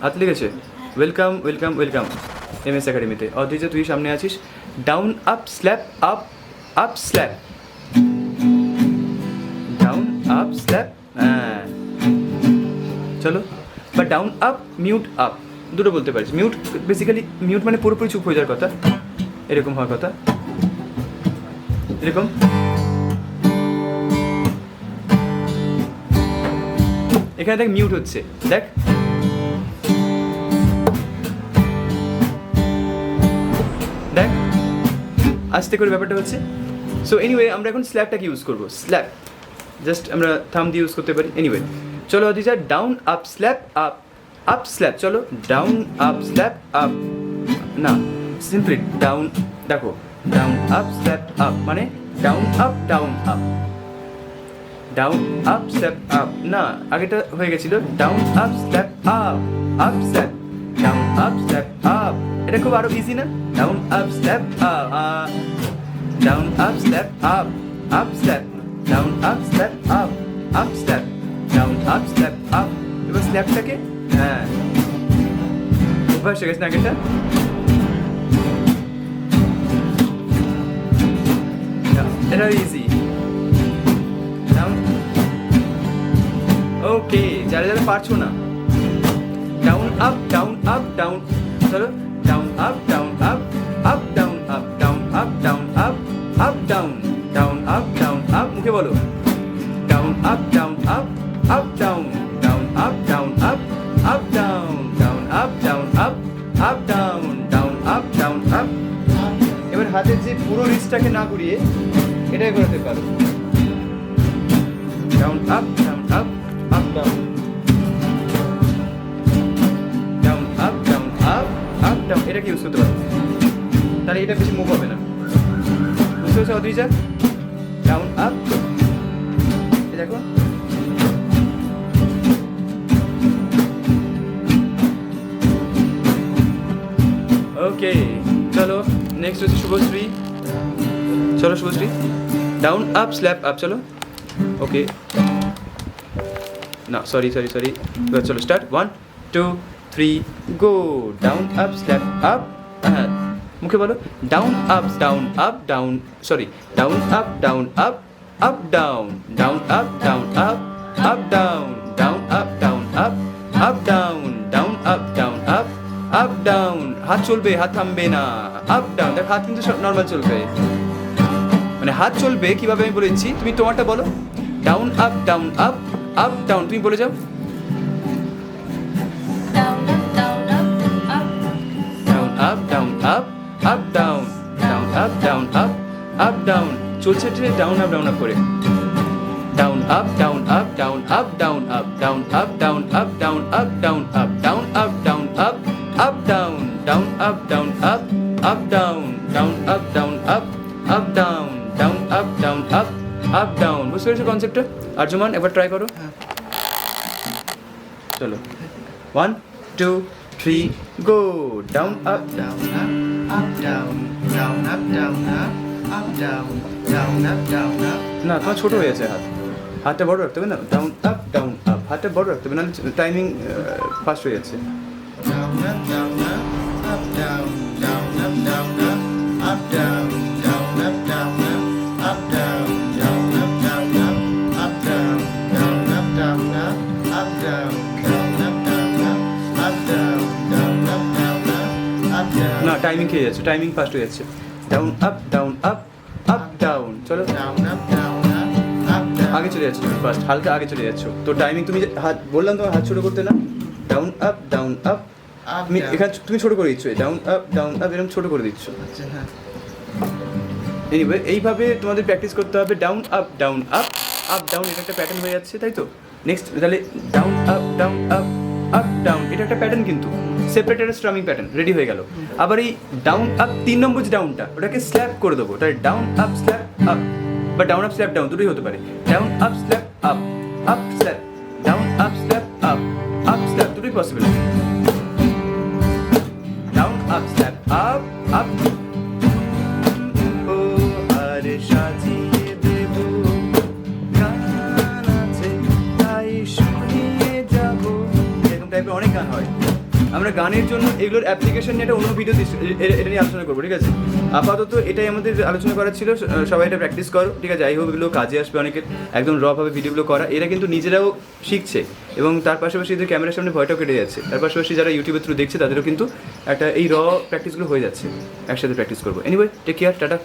হাত লেগেছে? Welcome welcome welcome MS একাডেমিতে। অদ্রিজা তুই সামনে আছিস। Down up slap up up slap, down up slap, হ্যাঁ চলো। বা ডাউন আপ মিউট আপ, দুটো বলতে পারিস। মিউট বেসিক্যালি, মিউট মানে পুরোপুরি চুপ হয়ে যাওয়ার কথা, এরকম হওয়ার কথা, এরকম। এখানে দেখ মিউট হচ্ছে, দেখ দেখ আস্তে করে ব্যাপারটা হচ্ছে। সো এনিওয়ে আমরা এখন স্ল্যাপটাকে ইউজ করবো। স্ল্যাপ জাস্ট আমরা থাম দিয়ে ইউজ করতে পারি। এনিওয়ে চলো অদিজা, down up slap up up slap, চলো ডাউন আপ স্ল্যাপ আপ, না সিম্পলি ডাউন, দেখো ডাউন আপ স্ল্যাপ আপ মানে down up down up, down up slap up, না আগেটা হয়ে গেছিল down up slap up up slap, down up slap up. এটা খুব আরো ইজি না? Down up slap up, down up slap up up slap, down up slap up up slap, down up slap up. এবার স্ল্যাপটাকে, হ্যাঁ অভ্যাস হয়ে গেছে না আগেটা। এটা ইজি। ওকে, যারা যারা পারছো না, down up down up down, চলো down up down up up down up down up down up up down, down up down up, মুখে বলো down up down up up down, down up down up up down, down up down up up down, down up down up. এবার হাতের যে পুরো রিস্টটাকে না ঘুরিয়ে এটাই করাতে পারো, down up down up up down, down up down up up down, এটাকে ইউজ করতে পারো, তাহলে এটা বেশি মুভ হবে না। বুঝতে পারছো অদ্রিজা? ডাউন আপ, দেখো ওকে। চলো নেক্সট হচ্ছে শুভশ্রী, চলো Subhashree down up slap up, চলো ওকে না সরি সরি সরি, এবার চলো start 1 2 3 go. Down up slap up, হ্যাঁ মুখে বলো down up down up down, sorry down up down up up down, down up down up up down, down up down up up down, down up down up up down. হাত চলবে, হাত থামবে না, up down. দেখ হাত কিন্তু normal চলবে, মানে হাত চলবে কিভাবে আমি বলেছি, তুমি তোমারটা বলো down up down up up down, তুমি বলে যাও down up down up up down, down up down up up down. চলছে ডাউন আপ করে, down up down up down up down up down up down up down up down up down up down up up down, down up down up up down, down up down up up down, down up down up up down. বুঝতে পেরেছো কনসেপ্টটা? আর্যমান একবার try করো। চলো 1 2 3 go. Down up down up down, down up down up down, down up down up. না তোমার ছোট হয়ে আছে হাত, হাতটা বড় রাখতে হবে না, ডাউন আপ হাতটা বড় রাখতে হবে, নাহলে টাইমিং ফাস্ট হয়ে যাচ্ছে। Down up down up down, down up down up down, down up down up down, down up down up down, down up down up down, down up down up down, down up down up down. না timing খেয়ে যাচ্ছে, timing fast হয়ে যাচ্ছে। Down up up down, চলো down up down up down. আগে চলে যাচ্ছে তুমি ফার্স্ট, হালকা আগে চলে যাচ্ছ তো টাইমিং। তুমি হাত বললাম তোমার হাত ছোট করতে না, ডাউন আপ আপ, তুমি এখানে তুমি ছোট করে দিচ্ছ, ডাউন আপ এরকম ছোট করে দিচ্ছ। আচ্ছা হ্যাঁ, এনিওয়ে এইভাবে তোমাদের প্র্যাকটিস করতে হবে। ডাউন আপ আপ ডাউন, এটা একটা প্যাটার্ন হয়ে যাচ্ছে, তাই তো? নেক্সট তাহলে ডাউন আপ আপ ডাউন, এটা একটা প্যাটার্ন কিন্তু সেপারেট একটা স্ট্রামিং প্যাটার্ন রেডি হয়ে গেল। আবার এই ডাউন আপ 3 নম্বর যে ডাউনটা, ওটাকে স্ল্যাপ করে দেবো, তাহলে ডাউন আপ স্ল্যাপ আপ বা ডাউন আপ স্ল্যাপ ডাউন দুটোই হতে পারে। Down up slap up slap, down up slap up slap, দুটোই possible. Down up slap up ও আরে সাজিয়ে দেব গান আছে তাই শুনিয়ে যাব, এরকম টাইপের অনেক গান হয়। আমরা গানের জন্য এগুলোর অ্যাপ্লিকেশন নিয়ে একটা অন্য ভিডিও এটা নিয়ে আলোচনা করবো, ঠিক আছে? আপাতত এটাই আমাদের আলোচনা করার ছিল। সবাই এটা প্র্যাকটিস করো, ঠিক আছে? যাই হোক, এগুলো কাজে আসবে অনেকের, একদম রভাবে ভিডিওগুলো করা। এরা কিন্তু নিজেরাও শিখছে এবং তার পাশাপাশি এদের ক্যামেরার সামনে ভয়টাও কেটে যাচ্ছে। তার পাশাপাশি যারা ইউটিউবের থ্রু দেখছে তাদেরও কিন্তু একটা এই প্র্যাকটিসগুলো হয়ে যাচ্ছে। একসাথে প্র্যাকটিস করবো। Anyway, take care, tata.